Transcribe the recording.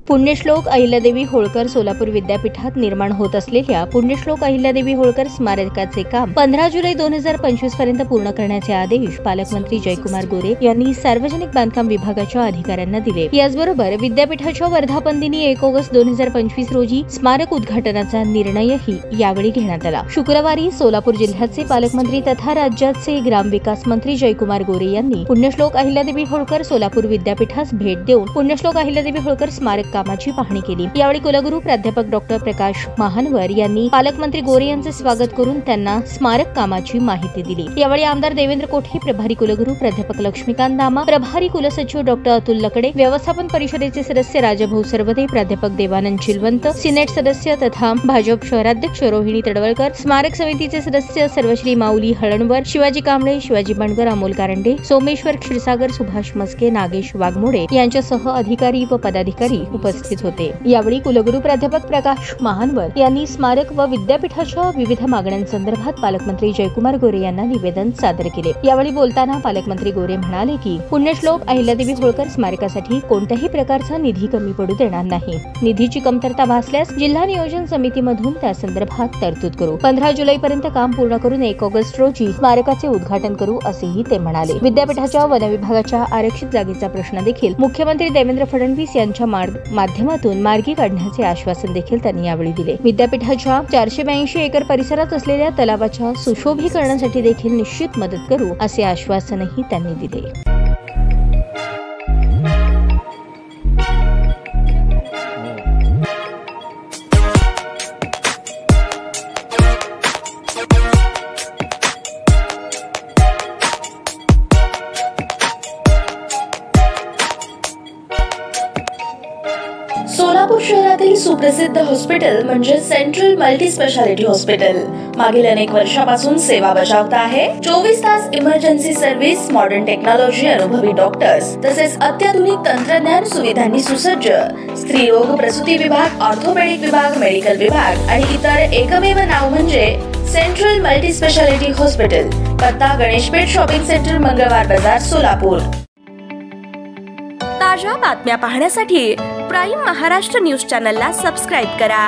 पुण्यश्लोक अहिल्यादेवी होळकर सोलापूर विद्यापीठात निर्माण होत असलेल्या पुण्यश्लोक अहिल्यादेवी होळकर स्मारकाचे काम 15 जुलै 2025 पर्यंत पूर्ण करण्याचे आदेश पालकमंत्री जयकुमार गोरे यांनी सार्वजनिक बांधकाम विभागाच्या अधिकाऱ्यांना दिले। याचबरोबर विद्यापीठाच्या वर्धापन दिनी 1 ऑगस्ट 2025 रोजी स्मारक उद्घाटनाचा निर्णयही यावेळी घेण्यात आला। शुक्रवारी सोलापूर जिल्ह्याचे पालकमंत्री तथा राज्याचे ग्रामविकास मंत्री जयकुमार गोरे यांनी पुण्यश्लोक अहिल्यादेवी होळकर सोलापूर विद्यापीठास भेट देऊन पुण्यश्लोक अहिल्यादेवी होळकर स्मारक कामाची पाहणी केली। यावेळी कुलगुरू प्राध्यापक डॉक्टर प्रकाश महानवर यांनी पालकमंत्री गोरे यांचे स्वागत करून त्यांना स्मारक कामाची माहिती दिली। यावेळी आमदार देवेंद्र कोठे, प्रभारी कुलगुरू प्राध्यापक लक्ष्मीकांत दामा, प्रभारी कुलसचिव डॉक्टर अतुल लकडे, व्यवस्थापन परिषदेचे सदस्य राजाभाऊ सरवदे, प्राध्यापक देवानंद चिलवंत, सिनेट सदस्य तथा भाजप शहराध्यक्ष रोहिणी तडवळकर, स्मारक समितीचे सदस्य सर्वश्री माऊली हळणवर, शिवाजी कांबळे, शिवाजी बनकर, अमोल कारंडे, सोमेश्वर क्षीरसागर, सुभाष मस्के, नागेश वाघमोडे यांच्यासह अधिकारी व पदाधिकारी उपस्थित होते। यावेळी कुलगुरू प्राध्यापक प्रकाश महानवर यांनी स्मारक व विद्यापीठाच्या विविध मागण्यांसंदर्भात पालकमंत्री जयकुमार गोरे यांना निवेदन सादर केले। यावेळी बोलताना पालकमंत्री गोरे म्हणाले की पुण्यश्लोक अहिल्यादेवी होळकर स्मारकासाठी कोणत्याही प्रकारचा निधी कमी पडू देणार नाही। निधीची कमतरता भासल्यास जिल्हा नियोजन समितीमधून त्या संदर्भात तरतूद करू। 15 जुलैपर्यंत काम पूर्ण करून 1 ऑगस्ट रोजी स्मारकाचे उद्घाटन करू असेही ते म्हणाले। विद्यापीठाच्या वन विभागाच्या आरक्षित जागेचा प्रश्न देखील मुख्यमंत्री देवेंद्र फडणवीस यांच्या माध्यमातून मार्गी काढण्याचे आश्वासन देखील त्यांनी यावेळी दिले। विद्यापीठाच्या 482 एकर परिसरात असलेल्या तलावाच्या सुशोभीकरणासाठी देखील निश्चित मदत करू असे आश्वासनही त्यांनी दिले। सोलापूर शहरातील सुप्रसिद्ध हॉस्पिटल म्हणजे सेंट्रल मल्टी स्पेशालिटी हॉस्पिटल मागील अनेक वर्षापासून सेवा बजावत आहे। 24 तास इमर्जन्सी सर्व्हिस, मॉडर्न टेक्नॉलॉजी, अनुभवी डॉक्टर्स तसेच अत्याधुनिक तंत्रज्ञान सुविधांनी सुसज्ज स्त्रीरोग प्रसूती विभाग, ऑर्थोपेडिक विभाग, मेडिकल विभाग आणि इतर एकमेव नाव म्हणजे सेंट्रल मल्टी स्पेशालिटी हॉस्पिटल। पत्ता गणेशपेठ शॉपिंग सेंटर, मंगळवार बाजार, सोलापूर। ताज्या बातम्या पाहण्यासाठी प्राईम महाराष्ट्र न्यूज चॅनलला सबस्क्राईब करा।